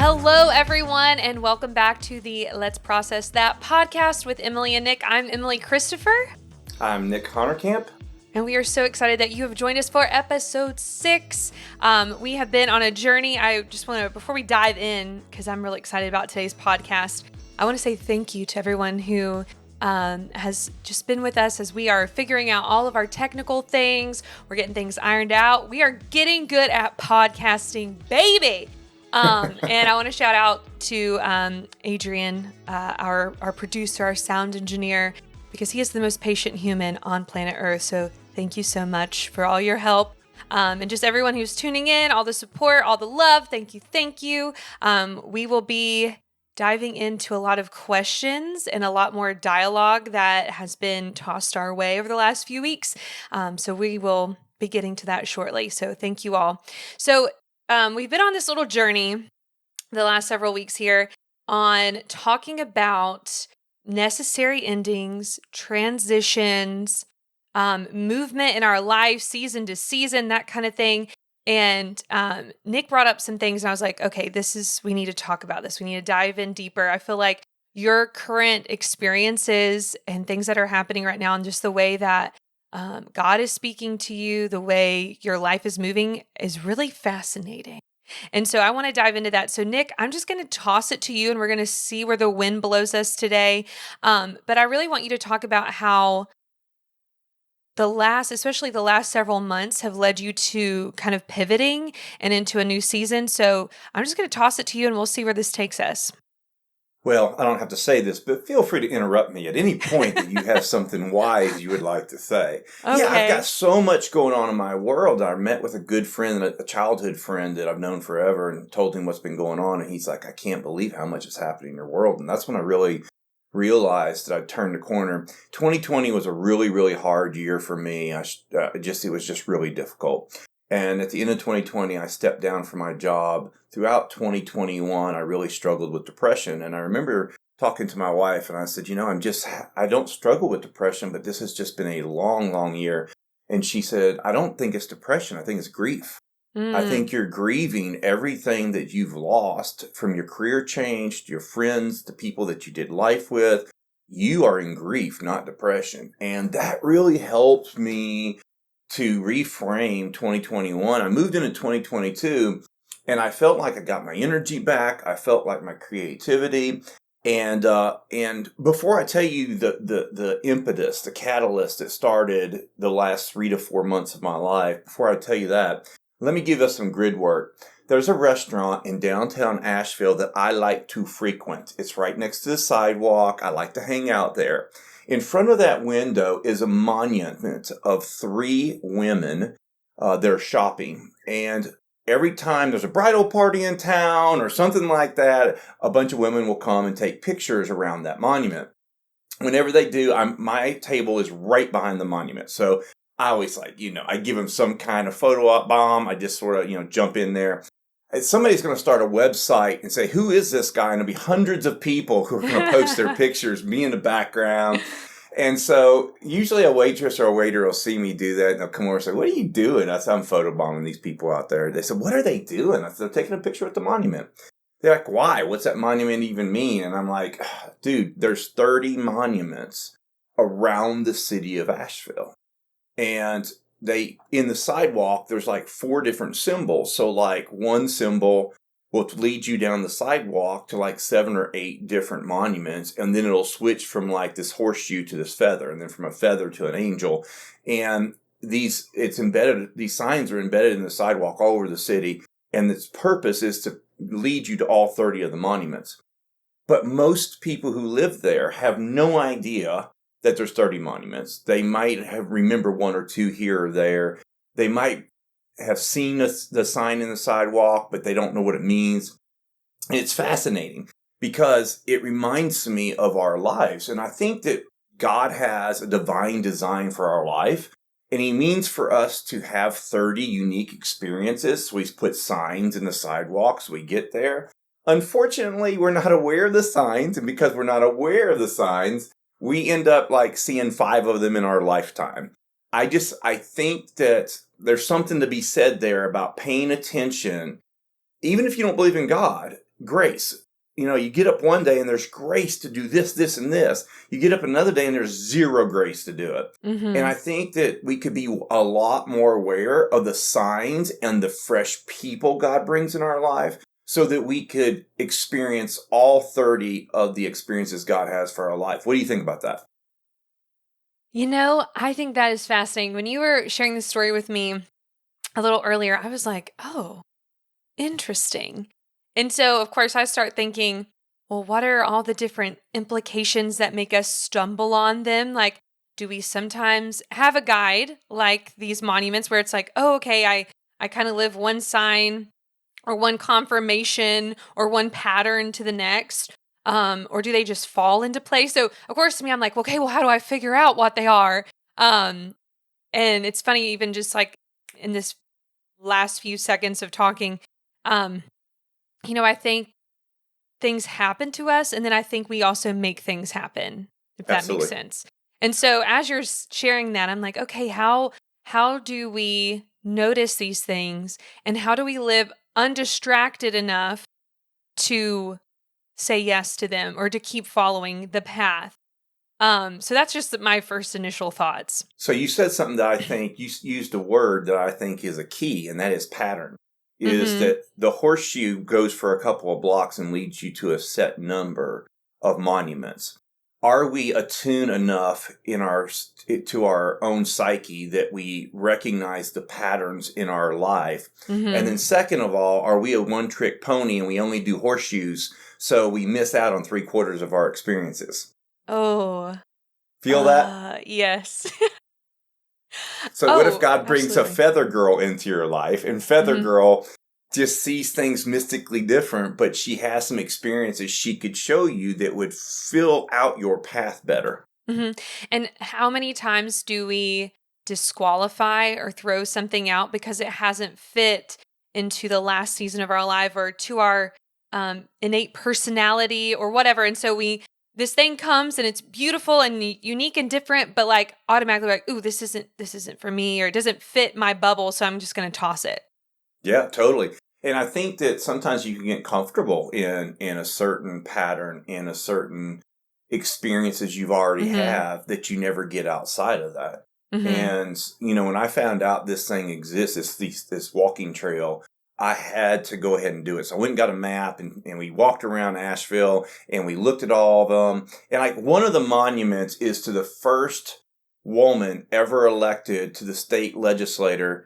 Hello, everyone, and welcome back to the Let's Process That podcast with Emily and Nick. I'm Emily Christopher. I'm Nick Honorkamp. And we are so excited that you have joined us for episode 6. We have been on a journey. I just want to, before we dive in, because I'm really excited about today's podcast, I want to say thank you to everyone who has just been with us as we are figuring out all of our technical things. We're getting things ironed out. We are getting good at podcasting, baby. And I want to shout out to Adrian, our producer, our sound engineer, because he is the most patient human on planet Earth. So thank you so much for all your help. And just everyone who's tuning in, all the support, all the love. Thank you. We will be diving into a lot of questions and a lot more dialogue that has been tossed our way over the last few weeks. So we will be getting to that shortly. So thank you all. So we've been on this little journey the last several weeks here on talking about necessary endings, transitions, movement in our life, season to season, that kind of thing. And Nick brought up some things, and I was like, okay, we need to talk about this. We need to dive in deeper. I feel like your current experiences and things that are happening right now, and just the way that God is speaking to you, the way your life is moving is really fascinating. And so I want to dive into that. So Nick, I'm just going to toss it to you and we're going to see where the wind blows us today. But I really want you to talk about how especially the last several months have led you to kind of pivoting and into a new season. So I'm just going to toss it to you and we'll see where this takes us. Well, I don't have to say this, but feel free to interrupt me at any point that you have something wise you would like to say. Okay. Yeah, I've got so much going on in my world. I met with a good friend, a childhood friend that I've known forever, and told him what's been going on. And he's like, I can't believe how much is happening in your world. And that's when I really realized that I'd turned the corner. 2020 was a really, really hard year for me. It was just really difficult. And at the end of 2020, I stepped down from my job. Throughout 2021, I really struggled with depression. And I remember talking to my wife and I said, I don't struggle with depression, but this has just been a long, long year. And she said, I don't think it's depression. I think it's grief. I think you're grieving everything that you've lost from your career change, to your friends, to people that you did life with. You are in grief, not depression. And that really helped me to reframe 2021. I moved into 2022 and I felt like I got my energy back. I felt like my creativity. And before I tell you the impetus, the catalyst that started the last 3 to 4 months of my life, before I tell you that, let me give us some grid work. There's a restaurant in downtown Asheville that I like to frequent. It's right next to the sidewalk. I like to hang out there. In front of that window is a monument of 3 women. They're shopping. And every time there's a bridal party in town or something like that, a bunch of women will come and take pictures around that monument. Whenever they do, my table is right behind the monument. So I always I give them some kind of photo op bomb. I just sort of, jump in there. Somebody's going to start a website and say, who is this guy? And it'll be hundreds of people who are going to post their pictures, me in the background. And so usually a waitress or a waiter will see me do that and they'll come over and say, what are you doing? I said, I'm photobombing these people out there. They said, what are they doing? I said, they're taking a picture at the monument. They're like, why? What's that monument even mean? And I'm like, dude, there's 30 monuments around the city of Asheville. And in the sidewalk, there's 4 different symbols. So one symbol will lead you down the sidewalk to 7 or 8 different monuments. And then it'll switch from this horseshoe to this feather, and then from a feather to an angel. And these signs are embedded in the sidewalk all over the city. And its purpose is to lead you to all 30 of the monuments. But most people who live there have no idea that there's 30 monuments. They might remember 1 or 2 here or there. They might have seen the sign in the sidewalk, but they don't know what it means. And it's fascinating because it reminds me of our lives. And I think that God has a divine design for our life. And he means for us to have 30 unique experiences. So he's put signs in the sidewalk so we get there. Unfortunately, we're not aware of the signs. And because we're not aware of the signs, we end up seeing 5 of them in our lifetime. I think that there's something to be said there about paying attention. Even if you don't believe in God, grace. You get up one day and there's grace to do this, this, and this. You get up another day and there's zero grace to do it. And I think that we could be a lot more aware of the signs and the fresh people God brings in our life so that we could experience all 30 of the experiences God has for our life. What do you think about that? I think that is fascinating. When you were sharing this story with me a little earlier, I was like, oh, interesting. And so, of course, I start thinking, well, what are all the different implications that make us stumble on them? Like, do we sometimes have a guide like these monuments where it's like, oh, okay, I kind of live one sign or one confirmation or one pattern to the next? Or do they just fall into place? So, of course, to me, I'm like, okay, well, how do I figure out what they are? And it's funny, even just like in this last few seconds of talking, um, I think things happen to us, and then I think we also make things happen, if that makes Absolutely. sense. And so as you're sharing that, I'm like, okay, how do we notice these things, and how do we live undistracted enough to say yes to them or to keep following the path? So that's just my first initial thoughts. So you said something that I think you used a word that I think is a key, and that is pattern. Is Mm-hmm. that the horseshoe goes for a couple of blocks and leads you to a set number of monuments. Are we attuned enough to our own psyche that we recognize the patterns in our life? And Mm-hmm. then second of all, are we a one-trick pony and we only do horseshoes, so we miss out on 3/4 of our experiences? Oh, Feel that? yes. So what if Oh, God brings a absolutely. feather girl into your life, and feather Mm-hmm. girl just sees things mystically different, but she has some experiences she could show you that would fill out your path better? Mm-hmm. And how many times do we disqualify or throw something out because it hasn't fit into the last season of our life or to our innate personality or whatever? And so this thing comes and it's beautiful and unique and different, but like automatically like, ooh, this isn't for me, or it doesn't fit my bubble, so I'm just going to toss it. Yeah, totally. And I think that sometimes you can get comfortable in a certain pattern, in a certain experiences you've already Mm-hmm. have that you never get outside of that. Mm-hmm. And when I found out this thing exists, this walking trail, I had to go ahead and do it. So I went and got a map, and we walked around Asheville and we looked at all of them. And like one of the monuments is to the first woman ever elected to the state legislative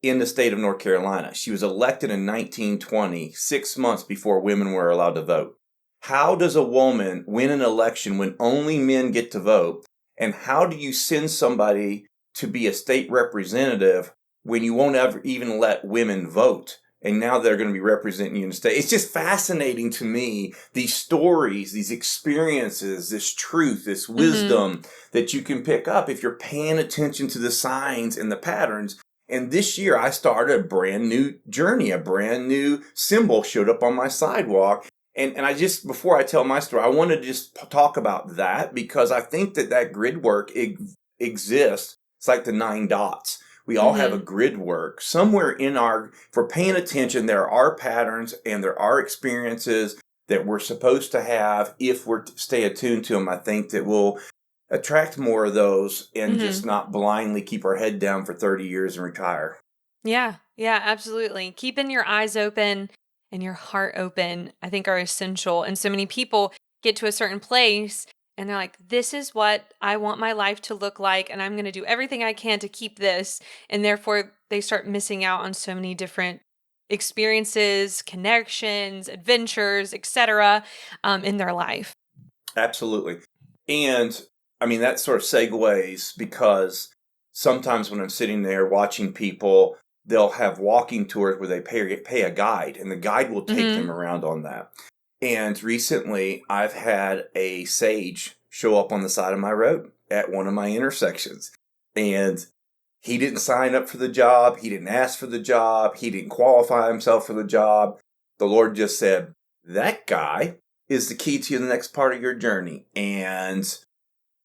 in the state of North Carolina. She was elected in 1920, 6 months before women were allowed to vote. How does a woman win an election when only men get to vote? And how do you send somebody to be a state representative when you won't ever even let women vote? And now they're going to be representing you in the state. It's just fascinating to me, these stories, these experiences, this truth, this Mm-hmm. wisdom that you can pick up if you're paying attention to the signs and the patterns. And this year I started a brand new journey, a brand new symbol showed up on my sidewalk. And I just, before I tell my story, I want to just talk about that because I think that grid work exists. It's like the 9 dots. We all have a Mm-hmm. grid work somewhere if we're paying attention, there are patterns and there are experiences that we're supposed to have if we're to stay attuned to them. I think that we'll attract more of those and Mm-hmm. just not blindly keep our head down for 30 years and retire. Yeah, yeah, absolutely. Keeping your eyes open and your heart open, I think, are essential. And so many people get to a certain place and they're like, this is what I want my life to look like. And I'm going to do everything I can to keep this. And therefore, they start missing out on so many different experiences, connections, adventures, etc., in their life. Absolutely. And I mean, that sort of segues because sometimes when I'm sitting there watching people, they'll have walking tours where they pay a guide, and the guide will take Mm-hmm. them around on that. And recently, I've had a sage show up on the side of my road at one of my intersections. And he didn't sign up for the job. He didn't ask for the job. He didn't qualify himself for the job. The Lord just said, that guy is the key to the next part of your journey. And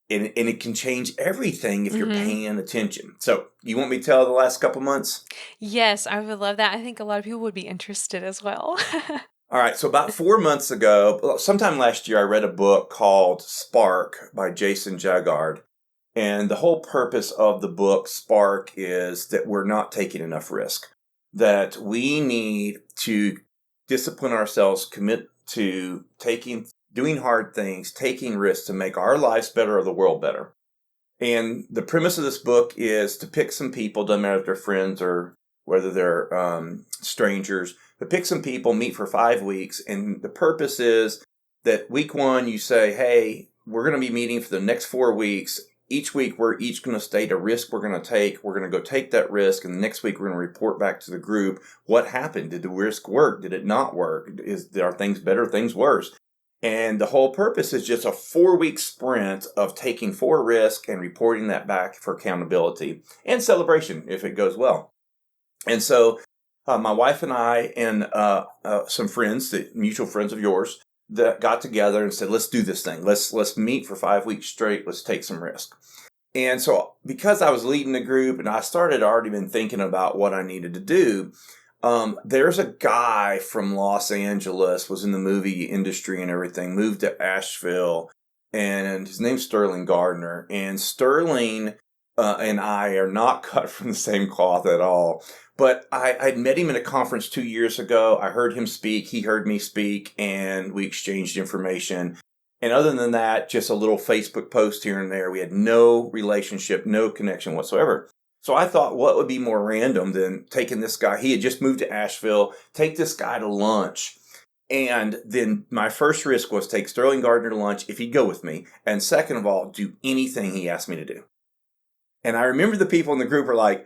And it can change everything if you're Mm-hmm. paying attention. So you want me to tell the last couple months? Yes, I would love that. I think a lot of people would be interested as well. All right. So about 4 months ago, sometime last year, I read a book called Spark by Jason Jagard. And the whole purpose of the book, Spark, is that we're not taking enough risk, that we need to discipline ourselves, commit to doing hard things, taking risks to make our lives better or the world better. And the premise of this book is to pick some people, doesn't matter if they're friends or whether they're strangers, but pick some people, meet for 5 weeks. And the purpose is that week one, you say, hey, we're going to be meeting for the next 4 weeks. Each week, we're each going to state a risk we're going to take. We're going to go take that risk. And the next week, we're going to report back to the group. What happened? Did the risk work? Did it not work? Are things better, things worse? And the whole purpose is just a 4-week sprint of taking 4 risks and reporting that back for accountability and celebration if it goes well. And so my wife and I and some friends, mutual friends of yours, that got together and said, let's do this thing. Let's meet for 5 weeks straight. Let's take some risk. And so because I was leading the group and I started already been thinking about what I needed to do, there's a guy from Los Angeles, was in the movie industry and everything, moved to Asheville, and his name's Sterling Gardner. And Sterling and I are not cut from the same cloth at all. But I'd met him at a conference 2 years ago. I heard him speak. He heard me speak, and we exchanged information. And other than that, just a little Facebook post here and there. We had no relationship, no connection whatsoever. So I thought, what would be more random than taking this guy? He had just moved to Asheville, take this guy to lunch. And then my first risk was take Sterling Gardner to lunch if he'd go with me. And second of all, do anything he asked me to do. And I remember the people in the group were like,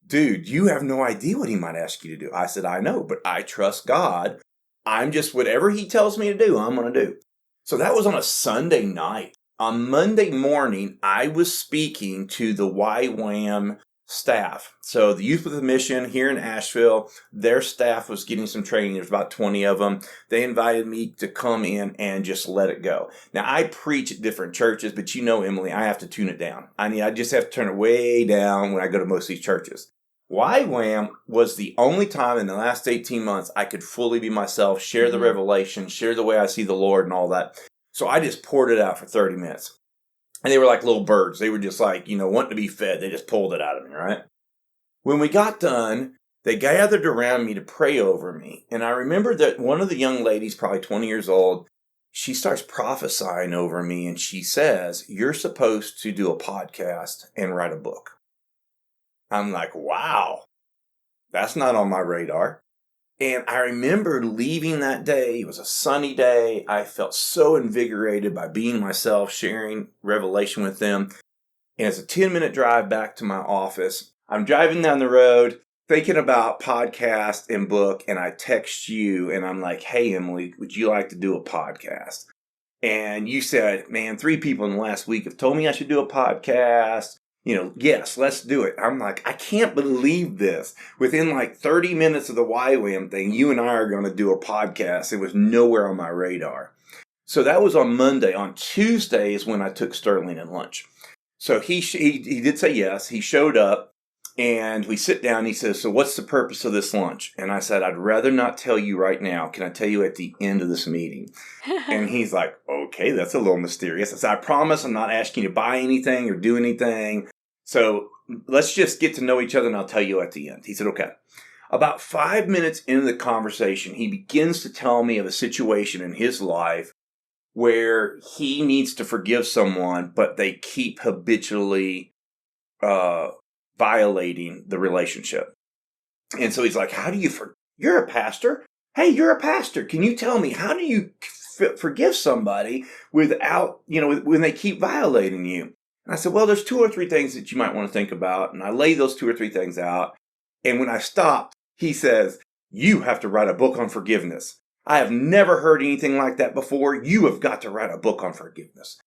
dude, you have no idea what he might ask you to do. I said, I know, but I trust God. I'm just, whatever he tells me to do, I'm going to do. So that was on a Sunday night. On Monday morning, I was speaking to the YWAM staff. So the Youth with a Mission here in Asheville, their staff was getting some training. There's about 20 of them. They invited me to come in and just let it go. Now, I preach at different churches, but you know, Emily, I have to tune it down. I just have to turn it way down when I go to most of these churches. YWAM was the only time in the last 18 months I could fully be myself, share the revelation, share the way I see the Lord and all that. So I just poured it out for 30 minutes. And they were like little birds. They were just like, wanting to be fed. They just pulled it out of me, right? When we got done, they gathered around me to pray over me. And I remember that one of the young ladies, probably 20 years old, she starts prophesying over me. And she says, you're supposed to do a podcast and write a book. I'm like, wow, that's not on my radar. And I remember leaving that day. It was a sunny day. I felt so invigorated by being myself, sharing revelation with them. And it's a 10-minute drive back to my office. I'm driving down the road thinking about podcast and book, and I text you and I'm like, hey, Emily, would you like to do a podcast? And you said, man, 3 people in the last week have told me I should do a podcast. Yes, let's do it. I'm like, I can't believe this. Within like 30 minutes of the YWAM thing, you and I are going to do a podcast. It was nowhere on my radar. So that was on Monday. On Tuesday is when I took Sterling at lunch. So he did say yes. He showed up and we sit down. He says, so what's the purpose of this lunch? And I said, I'd rather not tell you right now. Can I tell you at the end of this meeting? And he's like, okay, that's a little mysterious. I said, I promise I'm not asking you to buy anything or do anything. So let's just get to know each other and I'll tell you at the end. He said, okay. About 5 minutes into the conversation, he begins to tell me of a situation in his life where he needs to forgive someone, but they keep habitually violating the relationship. And so he's like, how do you you're a pastor? Hey, you're a pastor. Can you tell me, how do you forgive somebody without, when they keep violating you? And I said, well, there's 2 or 3 things that you might want to think about. And I lay those 2 or 3 things out. And when I stopped, he says, you have to write a book on forgiveness. I have never heard anything like that before. You have got to write a book on forgiveness.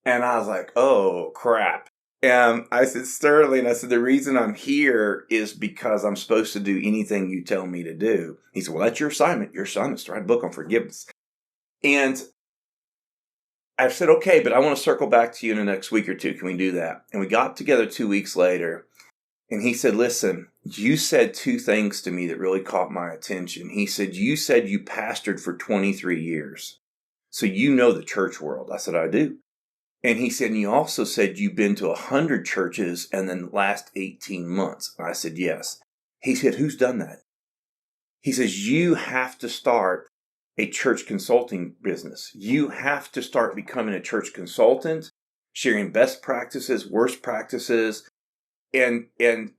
And I was like, oh, crap. And I said, Sterling, the reason I'm here is because I'm supposed to do anything you tell me to do. He said, well, that's your assignment. Your assignment is to write a book on forgiveness. And I said, okay, but I want to circle back to you in the next week or two. Can we do that? And we got together 2 weeks later, and he said, listen, you said two things to me that really caught my attention. He said you pastored for 23 years. So you know the church world. I said, I do. And he said, and you also said you've been to 100 churches in the last 18 months. And I said, yes. He said, who's done that? He says, you have to start a church consulting business. You have to start becoming a church consultant, sharing best practices, worst practices. And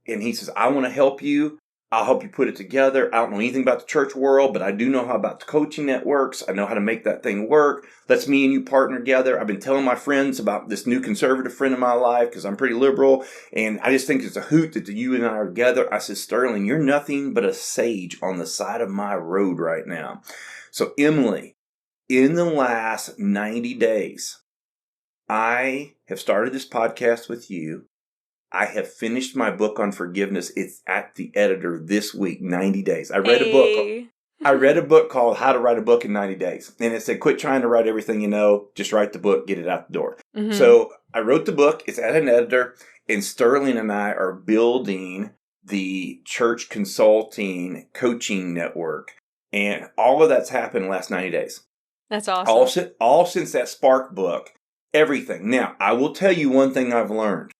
he says, I want to help you. I'll help you put it together. I don't know anything about the church world, but I do know how about the coaching networks. I know how to make that thing work. Let's me and you partner together. I've been telling my friends about this new conservative friend in my life because I'm pretty liberal. And I just think it's a hoot that you and I are together. I said, Sterling, you're nothing but a sage on the side of my road right now. So Emily, in the last 90 days, I have started this podcast with you. I have finished my book on forgiveness. It's at the editor this week, 90 days. I read a book called How to Write a Book in 90 Days. And it said, quit trying to write everything you know. Just write the book, get it out the door. Mm-hmm. So I wrote the book. It's at an editor. And Sterling and I are building the church consulting coaching network. And all of that's happened in the last 90 days. That's awesome. All since that Spark book, everything. Now, I will tell you one thing I've learned.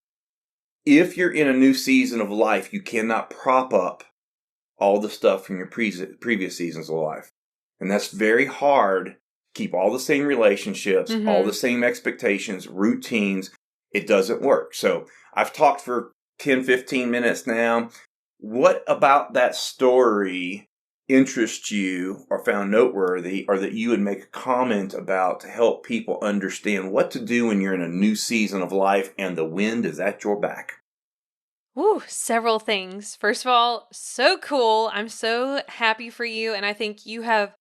If you're in a new season of life, you cannot prop up all the stuff from your previous seasons of life. And that's very hard. Keep all the same relationships, mm-hmm. all the same expectations, routines. It doesn't work. So I've talked for 10, 15 minutes now. What about that story interests you or found noteworthy, or that you would make a comment about to help people understand what to do when you're in a new season of life and the wind is at your back? Ooh, several things. First of all, so cool. I'm so happy for you. And I think you have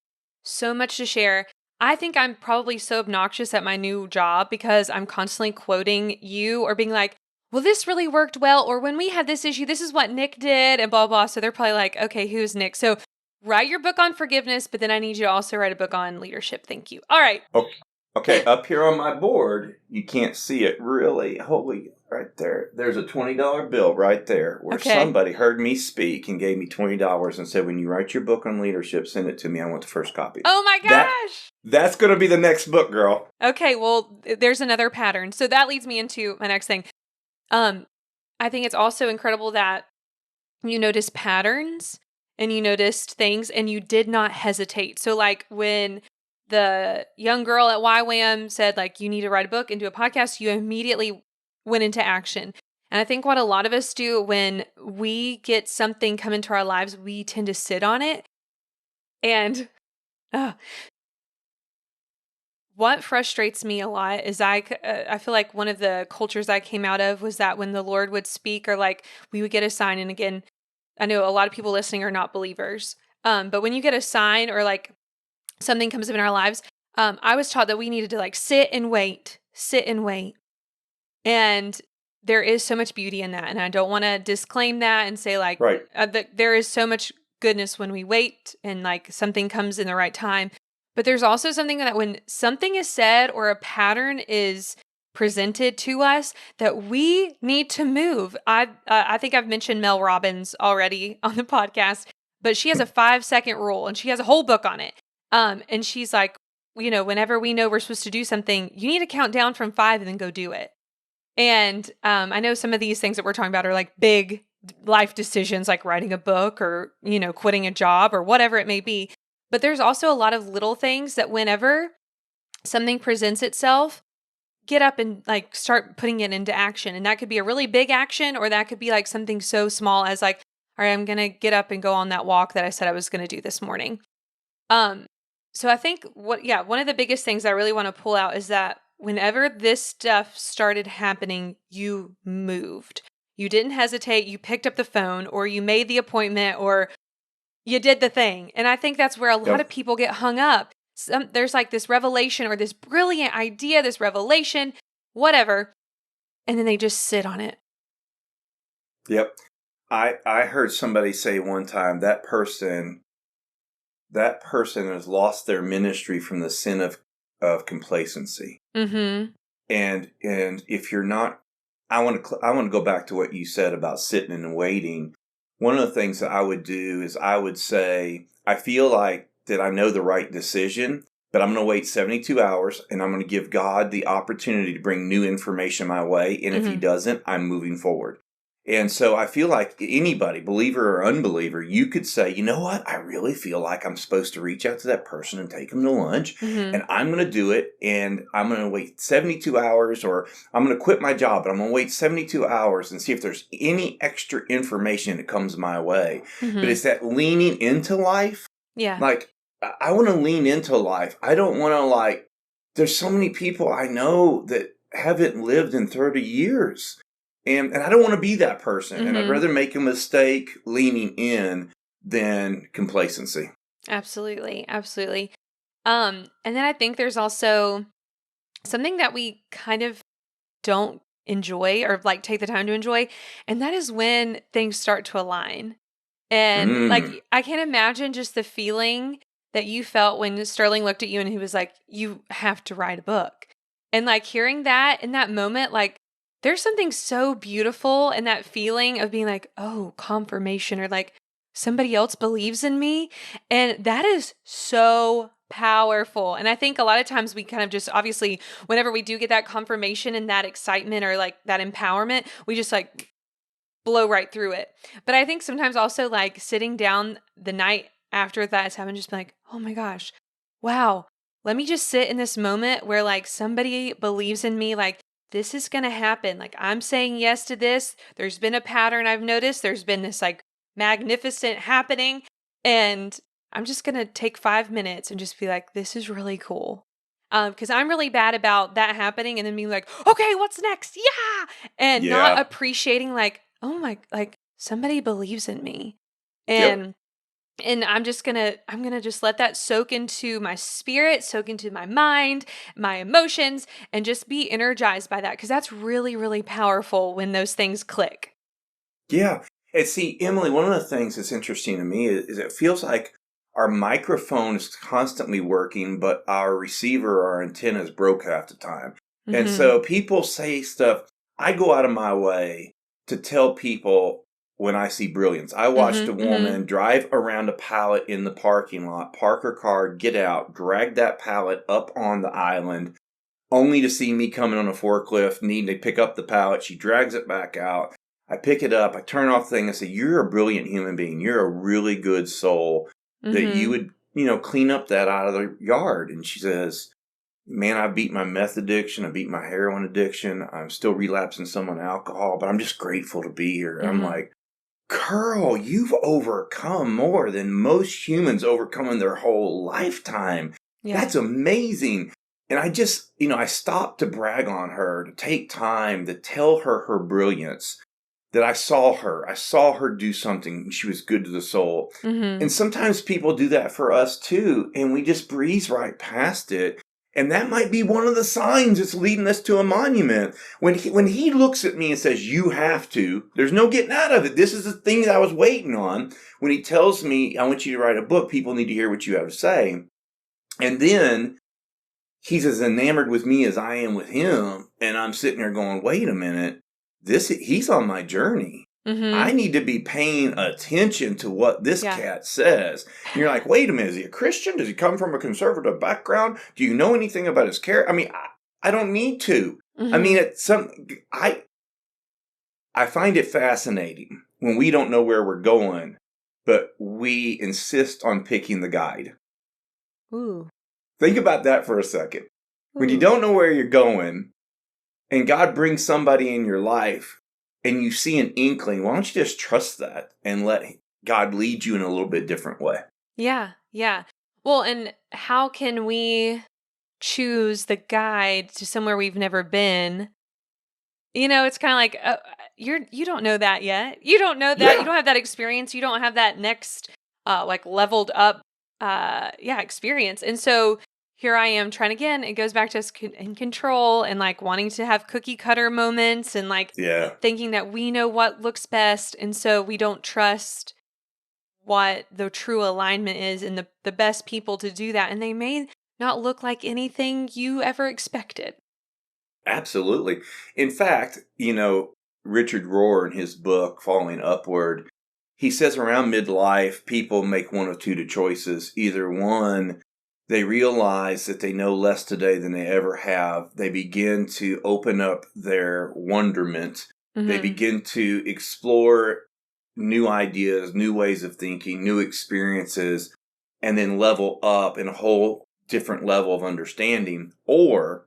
so much to share. I think I'm probably so obnoxious at my new job because I'm constantly quoting you or being like, well, this really worked well. Or when we had this issue, this is what Nick did and blah, blah. So they're probably like, okay, who's Nick? So write your book on forgiveness, but then I need you to also write a book on leadership. Thank you. All right. Okay. Up here on my board, you can't see it really. Holy, right there. There's a $20 bill right there where somebody heard me speak and gave me $20 and said, when you write your book on leadership, send it to me. I want the first copy. Oh my gosh. That's going to be the next book, girl. Okay. Well, there's another pattern. So that leads me into my next thing. I think it's also incredible that you noticed patterns and you noticed things and you did not hesitate. So like when the young girl at YWAM said like, you need to write a book and do a podcast, you immediately went into action. And I think what a lot of us do when we get something come into our lives, we tend to sit on it. And what frustrates me a lot is I feel like one of the cultures I came out of was that when the Lord would speak or like we would get a sign. And again, I know a lot of people listening are not believers. But when you get a sign or like something comes up in our lives, I was taught that we needed to like sit and wait. And there is so much beauty in that. And I don't want to disclaim that and say like, right. There is so much goodness when we wait and like something comes in the right time. But there's also something that when something is said or a pattern is presented to us that we need to move. I think I've mentioned Mel Robbins already on the podcast, but she has a 5-second rule and she has a whole book on it. And she's like, you know, whenever we know we're supposed to do something, you need to count down from 5 and then go do it. And I know some of these things that we're talking about are like big life decisions, like writing a book or, you know, quitting a job or whatever it may be. But there's also a lot of little things that whenever something presents itself, get up and like start putting it into action. And that could be a really big action, or that could be like something so small as like, all right, I'm going to get up and go on that walk that I said I was going to do this morning. So I think one of the biggest things I really want to pull out is that whenever this stuff started happening, you moved. You didn't hesitate. You picked up the phone or you made the appointment or you did the thing. And I think that's where a lot of people get hung up. There's like this revelation or this brilliant idea, this revelation, whatever. And then they just sit on it. Yep. I heard somebody say one time that person has lost their ministry from the sin of of complacency. Mm-hmm. And if you're not, I want to go back to what you said about sitting and waiting. One of the things that I would do is I would say, I feel like that I know the right decision, but I'm going to wait 72 hours and I'm going to give God the opportunity to bring new information my way. And if he doesn't, I'm moving forward. And so I feel like anybody, believer or unbeliever, you could say, you know what? I really feel like I'm supposed to reach out to that person and take them to lunch. And I'm going to do it. And I'm going to wait 72 hours, or I'm going to quit my job, but I'm going to wait 72 hours and see if there's any extra information that comes my way. But it's that leaning into life. Yeah. Like, I want to lean into life. I don't want to there's so many people I know that haven't lived in 30 years. And I don't want to be that person. And I'd rather make a mistake leaning in than complacency. Absolutely. Absolutely. And then I think there's also something that we kind of don't enjoy or like take the time to enjoy. And that is when things start to align. And like, I can't imagine just the feeling that you felt when Sterling looked at you and he was like, you have to write a book. And like hearing that in that moment, like there's something so beautiful in that feeling of being like, oh, confirmation, or like somebody else believes in me. And that is so powerful. And I think a lot of times we kind of just obviously, whenever we do get that confirmation and that excitement or like that empowerment, we just like blow right through it. But I think sometimes also like sitting down the night after that has happened, just be like, oh my gosh, wow, let me just sit in this moment where like somebody believes in me. Like this is going to happen. Like I'm saying yes to this. There's been a pattern I've noticed. There's been this like magnificent happening. And I'm just going to take 5 minutes and just be like, this is really cool. Because I'm really bad about that happening and then being like, okay, what's next? Yeah. And not appreciating like, oh my, like somebody believes in me. And I'm gonna just let that soak into my spirit, soak into my mind, my emotions, and just be energized by that. Because that's really, really powerful when those things click. Yeah. And see, Emily, one of the things that's interesting to me is it feels like our microphone is constantly working, but our receiver, our antenna is broke half the time. And so people say stuff. I go out of my way to tell people when I see brilliance. I watched a woman drive around a pallet in the parking lot, park her car, get out, drag that pallet up on the island, only to see me coming on a forklift, needing to pick up the pallet. She drags it back out. I pick it up. I turn off the thing. I say, you're a brilliant human being. You're a really good soul that you would, clean up that out of the yard. And she says, man, I beat my meth addiction. I beat my heroin addiction. I'm still relapsing some on alcohol, but I'm just grateful to be here. I'm like, girl, you've overcome more than most humans overcome in their whole lifetime. Yeah. That's amazing. And I just, I stopped to brag on her, to take time to tell her her brilliance, that I saw her do something. She was good to the soul. And sometimes people do that for us too. And we just breeze right past it. And that might be one of the signs that's leading us to a monument. When he looks at me and says, you have to, there's no getting out of it. This is the thing that I was waiting on. When he tells me, I want you to write a book, people need to hear what you have to say. And then he's as enamored with me as I am with him. And I'm sitting there going, wait a minute, he's on my journey. I need to be paying attention to what this cat says. And you're like, wait a minute, is he a Christian? Does he come from a conservative background? Do you know anything about his character? I mean, I don't need to. I mean, I find it fascinating when we don't know where we're going, but we insist on picking the guide. Ooh. Think about that for a second. Ooh. When you don't know where you're going and God brings somebody in your life, and you see an inkling, why don't you just trust that and let God lead you in a little bit different way? Yeah. Yeah. Well, and how can we choose the guide to somewhere we've never been? It's kind of like, you don't know that yet. You don't know that. Yeah. You don't have that experience. You don't have that next, like leveled up, experience. And so here I am trying again. It goes back to us in control and like wanting to have cookie cutter moments and like thinking that we know what looks best. And so we don't trust what the true alignment is and the best people to do that. And they may not look like anything you ever expected. Absolutely. In fact, Richard Rohr in his book, Falling Upward, he says around midlife, people make one of two choices. Either one, they realize that they know less today than they ever have. They begin to open up their wonderment. They begin to explore new ideas, new ways of thinking, new experiences, and then level up in a whole different level of understanding. Or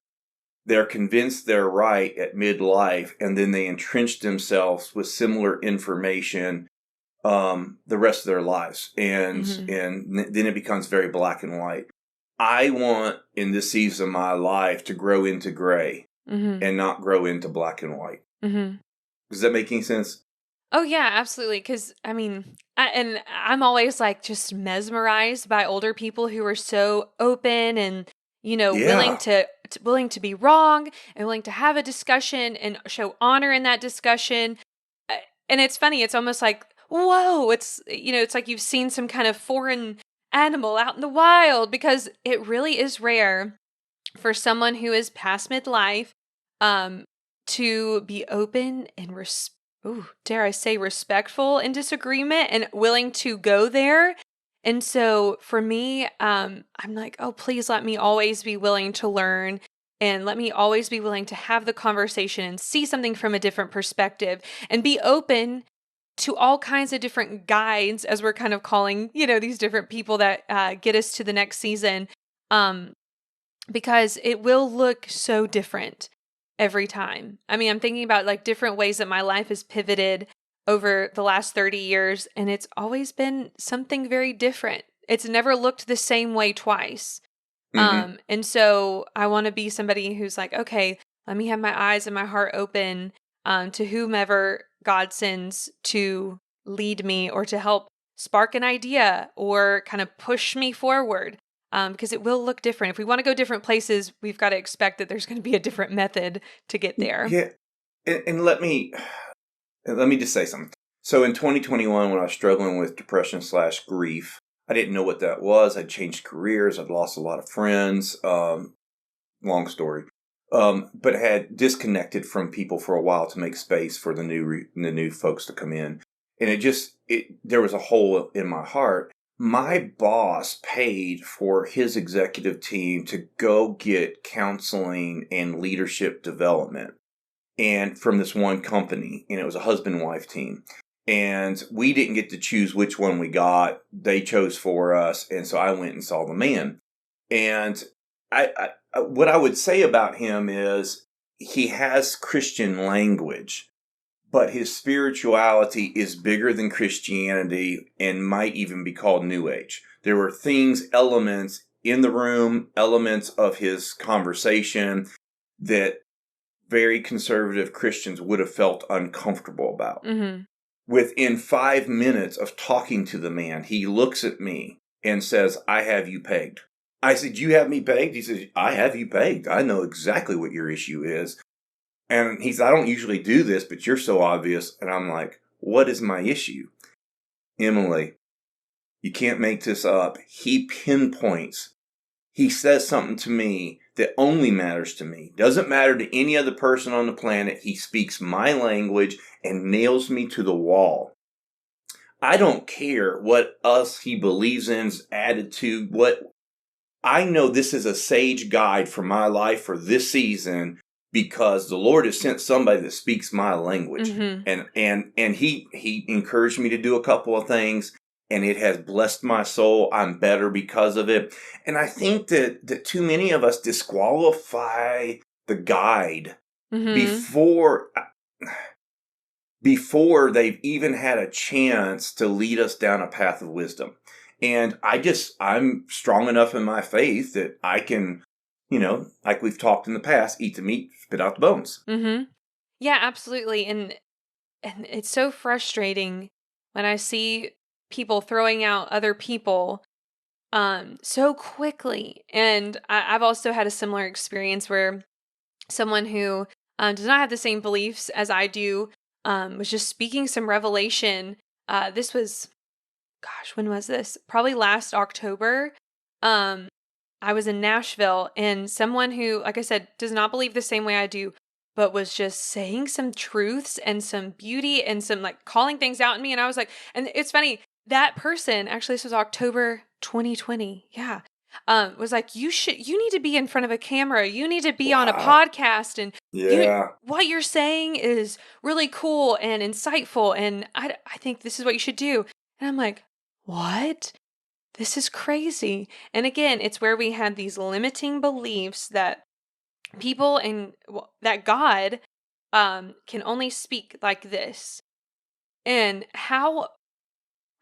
they're convinced they're right at midlife, and then they entrench themselves with similar information the rest of their lives, and then it becomes very black and white. I want in this season of my life to grow into gray and not grow into black and white. Does that make any sense? Oh yeah, absolutely. Because I'm always like just mesmerized by older people who are so open and willing Yeah. to be wrong and willing to have a discussion and show honor in that discussion. And it's funny. It's almost like whoa. It's like you've seen some kind of foreign animal out in the wild, because it really is rare for someone who is past midlife um, to be open and dare I say respectful in disagreement and willing to go there. And so for me, I'm like, oh, please let me always be willing to learn, and let me always be willing to have the conversation and see something from a different perspective and be open to all kinds of different guides, as we're kind of calling, these different people that get us to the next season. Um, because it will look so different every time. I mean, I'm thinking about like different ways that my life has pivoted over the last 30 years, and it's always been something very different. It's never looked the same way twice. And so I want to be somebody who's like, okay, let me have my eyes and my heart open to whomever God sends to lead me or to help spark an idea or kind of push me forward. Because it will look different. If we want to go different places, we've got to expect that there's going to be a different method to get there. Yeah. And let me just say something. So in 2021, when I was struggling with depression/grief, I didn't know what that was. I'd changed careers. I'd lost a lot of friends. Long story. But had disconnected from people for a while to make space for the new folks to come in. And there was a hole in my heart. My boss paid for his executive team to go get counseling and leadership development, and from this one company, and it was a husband and wife team. And we didn't get to choose which one we got. They chose for us. And so I went and saw the man. And what I would say about him is he has Christian language, but his spirituality is bigger than Christianity and might even be called New Age. There were elements in the room, elements of his conversation that very conservative Christians would have felt uncomfortable about. Within 5 minutes of talking to the man, he looks at me and says, "I have you pegged." I said, "You have me pegged?" He says, "I have you pegged. I know exactly what your issue is." And he said, "I don't usually do this, but you're so obvious." And I'm like, "What is my issue?" Emily, you can't make this up. He pinpoints. He says something to me that only matters to me. Doesn't matter to any other person on the planet. He speaks my language and nails me to the wall. I don't care what he believes in's attitude. I know this is a sage guide for my life for this season, because the Lord has sent somebody that speaks my language. And he encouraged me to do a couple of things, and it has blessed my soul. I'm better because of it. And I think that too many of us disqualify the guide before they've even had a chance to lead us down a path of wisdom. And I'm strong enough in my faith that I can, like we've talked in the past, eat the meat, spit out the bones. Yeah, absolutely. And it's so frustrating when I see people throwing out other people so quickly. And I've also had a similar experience where someone who does not have the same beliefs as I do was just speaking some revelation. This was, gosh, when was this? Probably last October. I was in Nashville, and someone who, like I said, does not believe the same way I do, but was just saying some truths and some beauty and some like calling things out in me. And I was like, and it's funny, that person, actually, this was October 2020. Yeah. Was like, you need to be in front of a camera. You need to be on a Wow. podcast. And Yeah. what you're saying is really cool and insightful. And I think this is what you should do. And I'm like, what? This is crazy. And again, it's where we had these limiting beliefs that people and that God can only speak like this. And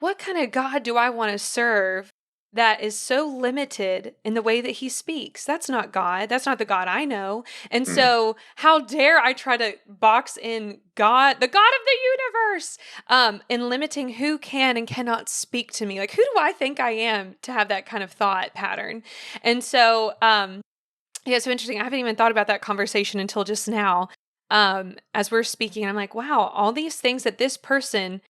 what kind of God do I want to serve that is so limited in the way that he speaks? That's not God. That's not the God I know. And Mm. so how dare I try to box in God, the God of the universe, in limiting who can and cannot speak to me? Like, who do I think I am to have that kind of thought pattern? And so, yeah, it's so interesting. I haven't even thought about that conversation until just now. As we're speaking, I'm like, wow, all these things that this person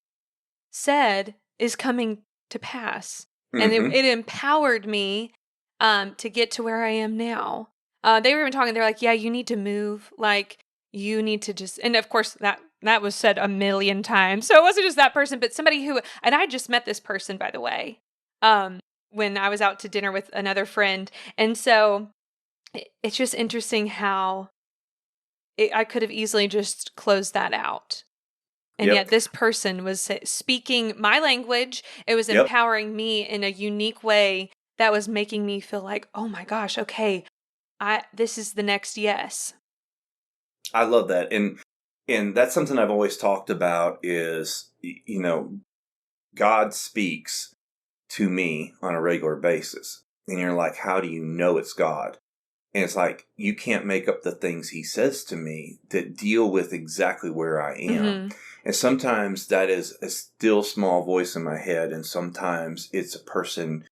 said is coming to pass. And Mm-hmm. it empowered me to get to where I am now. They were even talking, they're like, yeah, you need to move. Like, you need to just, and of course, that was said a million times. So it wasn't just that person, but somebody who, and I just met this person, by the way, when I was out to dinner with another friend. And so it's just interesting how I could have easily just closed that out. And Yep. yet this person was speaking my language. It was Yep. empowering me in a unique way that was making me feel like, oh my gosh, okay, this is the next yes. I love that. And that's something I've always talked about is, God speaks to me on a regular basis. And you're like, how do you know it's God? And it's like, you can't make up the things he says to me that deal with exactly where I am. Mm-hmm. And sometimes that is a still small voice in my head. And sometimes it's a person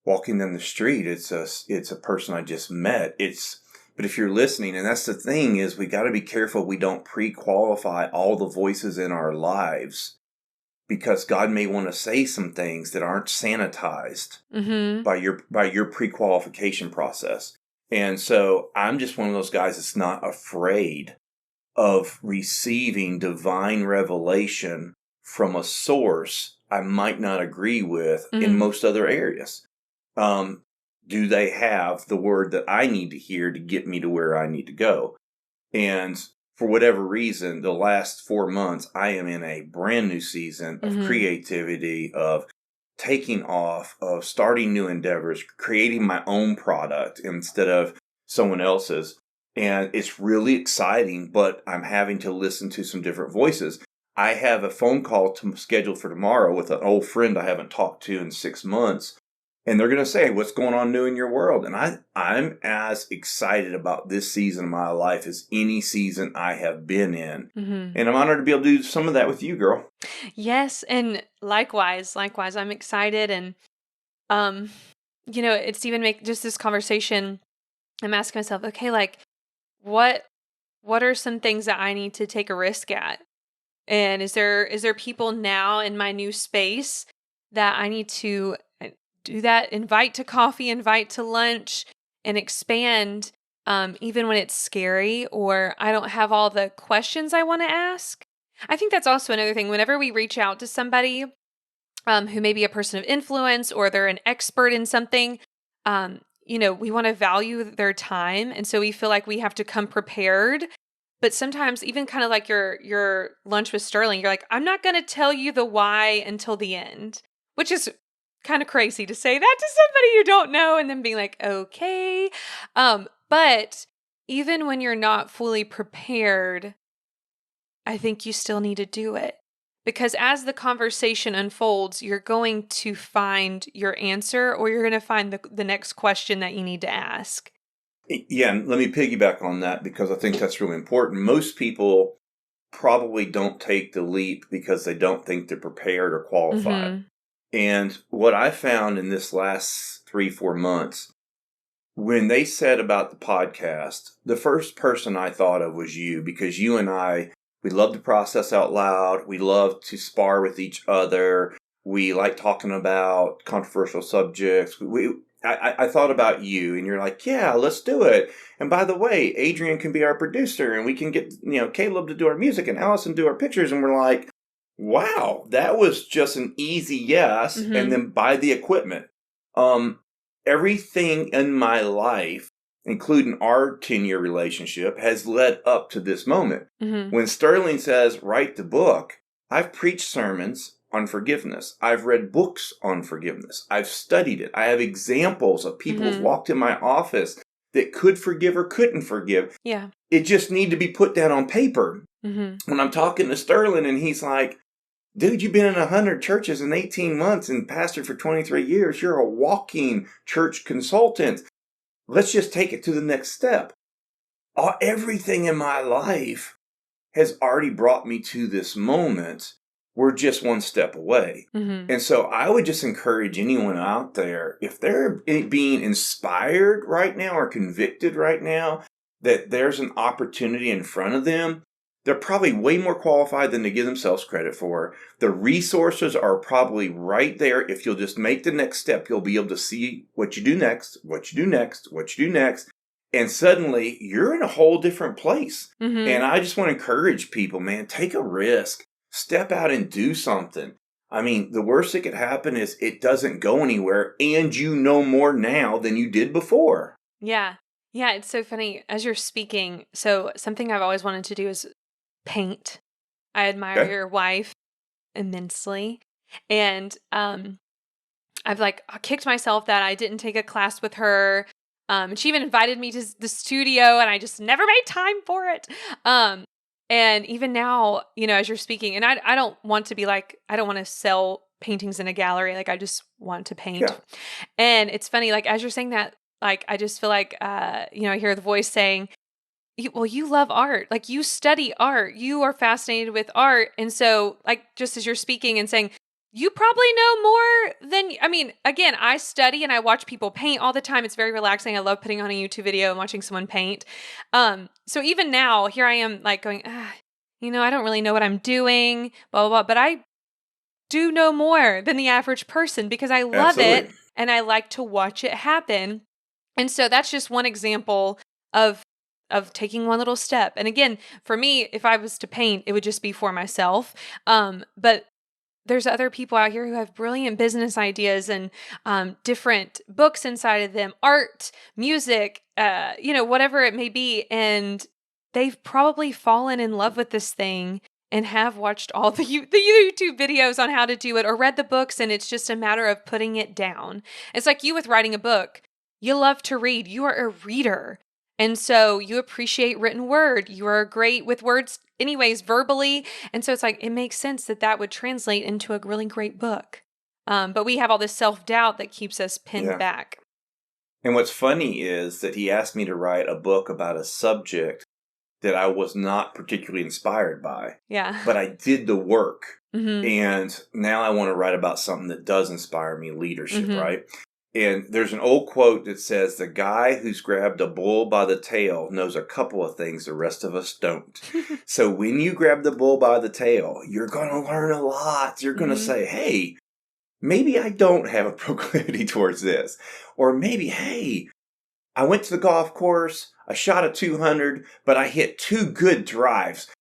walking down the street. It's a person I just met. But if you're listening, and that's the thing is we got to be careful we don't pre-qualify all the voices in our lives, because God may want to say some things that aren't sanitized Mm-hmm. by your pre-qualification process. And so I'm just one of those guys that's not afraid of receiving divine revelation from a source I might not agree with in most other areas. Do they have the word that I need to hear to get me to where I need to go? And for whatever reason, the last 4 months, I am in a brand new season of creativity, of taking off, of starting new endeavors, creating my own product instead of someone else's. And it's really exciting, but I'm having to listen to some different voices. I have a phone call scheduled for tomorrow with an old friend I haven't talked to in 6 months. And they're going to say, what's going on new in your world? And I'm as excited about this season of my life as any season I have been in. Mm-hmm. And I'm honored to be able to do some of that with you, girl. Yes. And likewise, I'm excited. And, it's even make just this conversation. I'm asking myself, okay, like what are some things that I need to take a risk at? And is there people now in my new space that I need to do that, invite to coffee, invite to lunch, and expand, even when it's scary or I don't have all the questions I want to ask? I think that's also another thing. Whenever we reach out to somebody who may be a person of influence or they're an expert in something, we want to value their time. And so we feel like we have to come prepared. But sometimes even kind of like your lunch with Sterling, you're like, I'm not going to tell you the why until the end, which is kind of crazy to say that to somebody you don't know and then being like, okay. But even when you're not fully prepared, I think you still need to do it. Because as the conversation unfolds, you're going to find your answer or you're going to find the next question that you need to ask. Yeah, and let me piggyback on that because I think that's really important. Most people probably don't take the leap because they don't think they're prepared or qualified. Mm-hmm. And what I found in this last 3-4 months, when they said about the podcast, the first person I thought of was you, because you and I, we love to process out loud. We love to spar with each other. We like talking about controversial subjects. I thought about you, and you're like, yeah, let's do it. And by the way, Adrian can be our producer, and we can get, Caleb to do our music and Allison do our pictures. And we're like, wow, that was just an easy yes. Mm-hmm. And then buy the equipment. Everything in my life, including our 10-year relationship, has led up to this moment. Mm-hmm. When Sterling says, write the book, I've preached sermons on forgiveness. I've read books on forgiveness. I've studied it. I have examples of people who've walked in my office that could forgive or couldn't forgive. Yeah. It just need to be put down on paper. Mm-hmm. When I'm talking to Sterling and he's like, dude, you've been in 100 churches in 18 months and pastored for 23 years. You're a walking church consultant. Let's just take it to the next step. Everything in my life has already brought me to this moment. We're just one step away. Mm-hmm. And so I would just encourage anyone out there, if they're being inspired right now or convicted right now that there's an opportunity in front of them, they're probably way more qualified than they give themselves credit for. The resources are probably right there. If you'll just make the next step, you'll be able to see what you do next, what you do next, what you do next. And suddenly you're in a whole different place. Mm-hmm. And I just want to encourage people, man, take a risk. Step out and do something. I mean, the worst that could happen is it doesn't go anywhere and you know more now than you did before. Yeah. Yeah, it's so funny. As you're speaking, so something I've always wanted to do is paint. I admire your wife immensely. And I've kicked myself that I didn't take a class with her. And she even invited me to the studio and I just never made time for it. And even now, as you're speaking, and I don't want to be I don't want to sell paintings in a gallery. I just want to paint. Yeah. And it's funny, as you're saying that, I just feel I hear the voice saying, you love art. You study art. You are fascinated with art. And so, just as you're speaking and saying, you probably know more than, again, I study and I watch people paint all the time. It's very relaxing. I love putting on a YouTube video and watching someone paint. So even now, here I am going, I don't really know what I'm doing, blah, blah, blah. But I do know more than the average person because I love it and I like to watch it happen. And so that's just one example of taking one little step. And again, for me, if I was to paint, it would just be for myself. But there's other people out here who have brilliant business ideas and different books inside of them, art, music, whatever it may be. And they've probably fallen in love with this thing and have watched all the YouTube videos on how to do it or read the books. And it's just a matter of putting it down. It's like you with writing a book. You love to read. You are a reader. And so you appreciate written word. You are great with words anyways, verbally. And so it's it makes sense that would translate into a really great book. But we have all this self-doubt that keeps us pinned back. And what's funny is that he asked me to write a book about a subject that I was not particularly inspired by. Yeah. But I did the work. Mm-hmm. And now I want to write about something that does inspire me, leadership, right? And there's an old quote that says, the guy who's grabbed a bull by the tail knows a couple of things the rest of us don't. So when you grab the bull by the tail, you're going to learn a lot. You're going to say, hey, maybe I don't have a proclivity towards this. Or maybe, hey, I went to the golf course, I shot a 200, but I hit 2 good drives.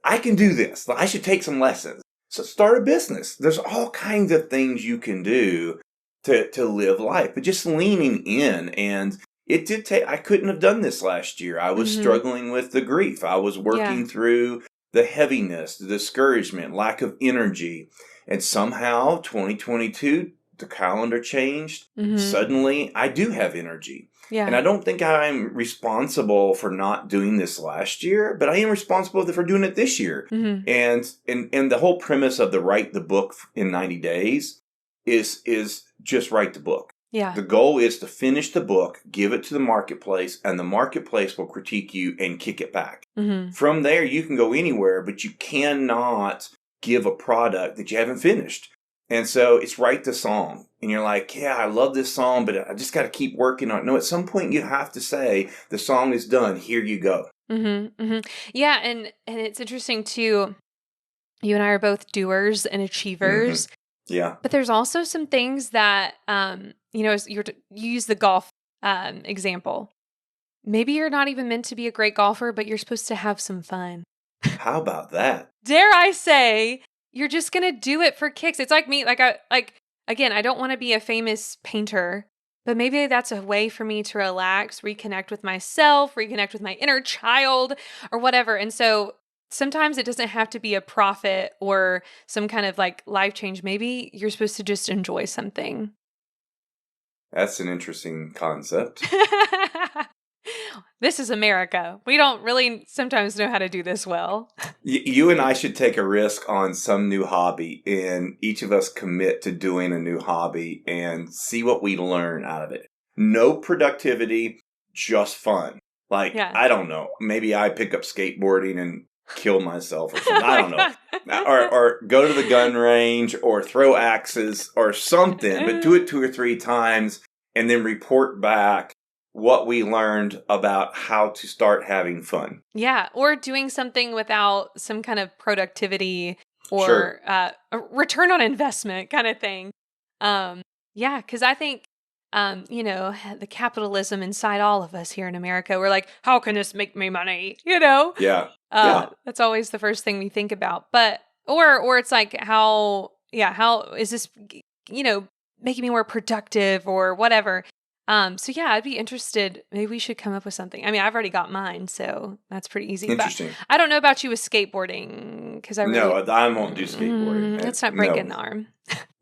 I can do this. I should take some lessons. So start a business. There's all kinds of things you can do to live life, but just leaning in. And it did take, I couldn't have done this last year. I was struggling with the grief. I was working through the heaviness, the discouragement, lack of energy. And somehow 2022, the calendar changed. Suddenly I do have energy. Yeah. And I don't think I'm responsible for not doing this last year, but I am responsible for doing it this year. And the whole premise of the write the book in 90 days is just write the book. Yeah. The goal is to finish the book, give it to the marketplace, and the marketplace will critique you and kick it back. From there, you can go anywhere, but you cannot give a product that you haven't finished. And so it's write the song. And you're like, yeah, I love this song, but I just got to keep working on it. No, at some point you have to say, the song is done. Here you go. Yeah, and it's interesting too. You and I are both doers and achievers. Yeah. But there's also some things that, you use the golf example. Maybe you're not even meant to be a great golfer, but you're supposed to have some fun. How about that? Dare I say, you're just going to do it for kicks. It's like me, again, I don't want to be a famous painter, but maybe that's a way for me to relax, reconnect with myself, reconnect with my inner child or whatever. And so sometimes it doesn't have to be a profit or some kind of like life change. Maybe you're supposed to just enjoy something. That's an interesting concept. This is America. We don't really sometimes know how to do this well. You and I should take a risk on some new hobby, and each of us commit to doing a new hobby and see what we learn out of it. No productivity, just fun. Like, yeah. I don't know. Maybe I pick up skateboarding and kill myself or something. I don't know. Or go to the gun range or throw axes or something, but do it 2 or 3 times and then report back what we learned about how to start having fun. Yeah, or doing something without some kind of productivity or sure. A return on investment kind of thing. Yeah, because I think, the capitalism inside all of us here in America, we're like, how can this make me money? Yeah. That's always the first thing we think about. But, or it's like, how is this, making me more productive or whatever? So yeah, I'd be interested. Maybe we should come up with something. I mean, I've already got mine, so that's pretty easy. Interesting. But I don't know about you with skateboarding because I won't do skateboarding. Let's not break an arm.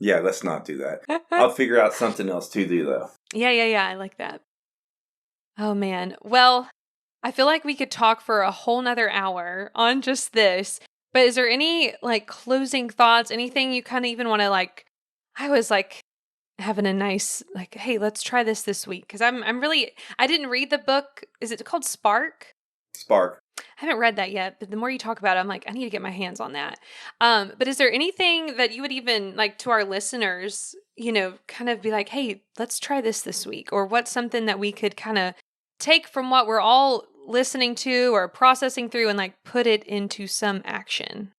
Yeah, let's not do that. I'll figure out something else to do though. Yeah. I like that. Oh man. Well, I feel like we could talk for a whole nother hour on just this. But is there any like closing thoughts? Anything you kind of even want to like? I was like having a nice like, hey, let's try this week because I didn't read the book. Is it called Spark? Spark. I haven't read that yet, but the more you talk about it, I'm like, I need to get my hands on that. But is there anything that you would even like to our listeners, kind of be like, hey, let's try this week, or what's something that we could kind of take from what we're all listening to or processing through and like put it into some action?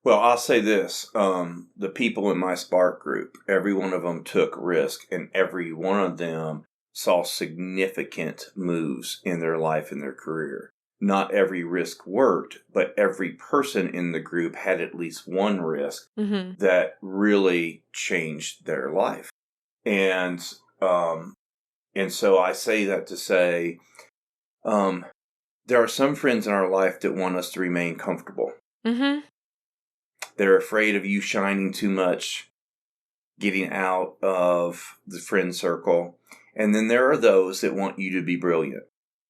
Well, I'll say this. The people in my Spark group, every one of them took risk, and every one of them saw significant moves in their life and their career. Not every risk worked, but every person in the group had at least one risk that really changed their life. And so I say that to say, there are some friends in our life that want us to remain comfortable. Mm-hmm. They're afraid of you shining too much, getting out of the friend circle. And then there are those that want you to be brilliant.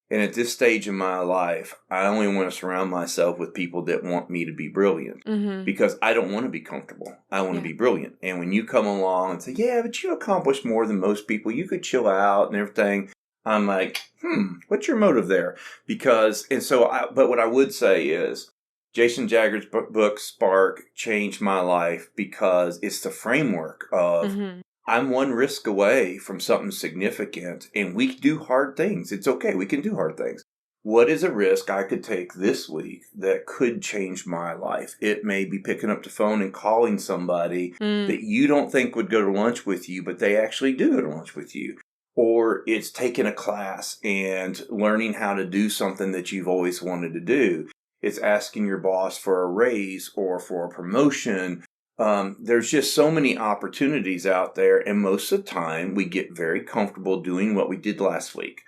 And at this stage in my life, I only want to surround myself with people that want me to be brilliant because I don't want to be comfortable. I want to be brilliant. And when you come along and say, yeah, but you accomplished more than most people, you could chill out and everything. I'm like, what's your motive there? But what I would say is, Jason Jagger's book, Spark, changed my life because it's the framework of I'm one risk away from something significant, and we do hard things. It's okay. We can do hard things. What is a risk I could take this week that could change my life? It may be picking up the phone and calling somebody that you don't think would go to lunch with you, but they actually do go to lunch with you. Or it's taking a class and learning how to do something that you've always wanted to do. It's asking your boss for a raise or for a promotion. There's just so many opportunities out there. And most of the time, we get very comfortable doing what we did last week.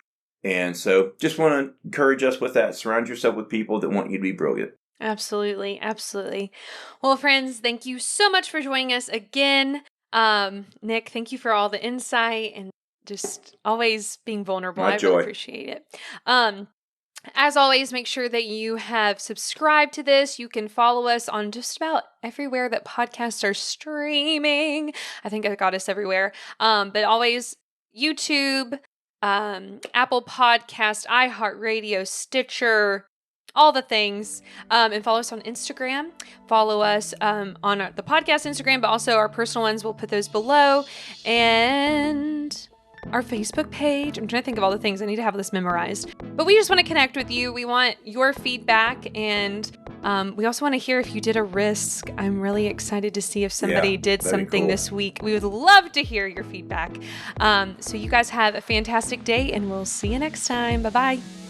And so just want to encourage us with that. Surround yourself with people that want you to be brilliant. Absolutely. Absolutely. Well, friends, thank you so much for joining us again. Nick, thank you for all the insight and just always being vulnerable. My joy. Really appreciate it. As always, make sure that you have subscribed to this. You can follow us on just about everywhere that podcasts are streaming. I think I got us everywhere. But always YouTube, Apple Podcast, iHeartRadio, Stitcher, all the things. And follow us on Instagram. Follow us on the podcast Instagram, but also our personal ones. We'll put those below. And our Facebook page. I'm trying to think of all the things. I need to have this memorized. But we just want to connect with you. We want your feedback, and we also want to hear if you did a risk. I'm really excited to see if somebody did something this week. We would love to hear your feedback. So you guys have a fantastic day, and we'll see you next time. Bye-bye.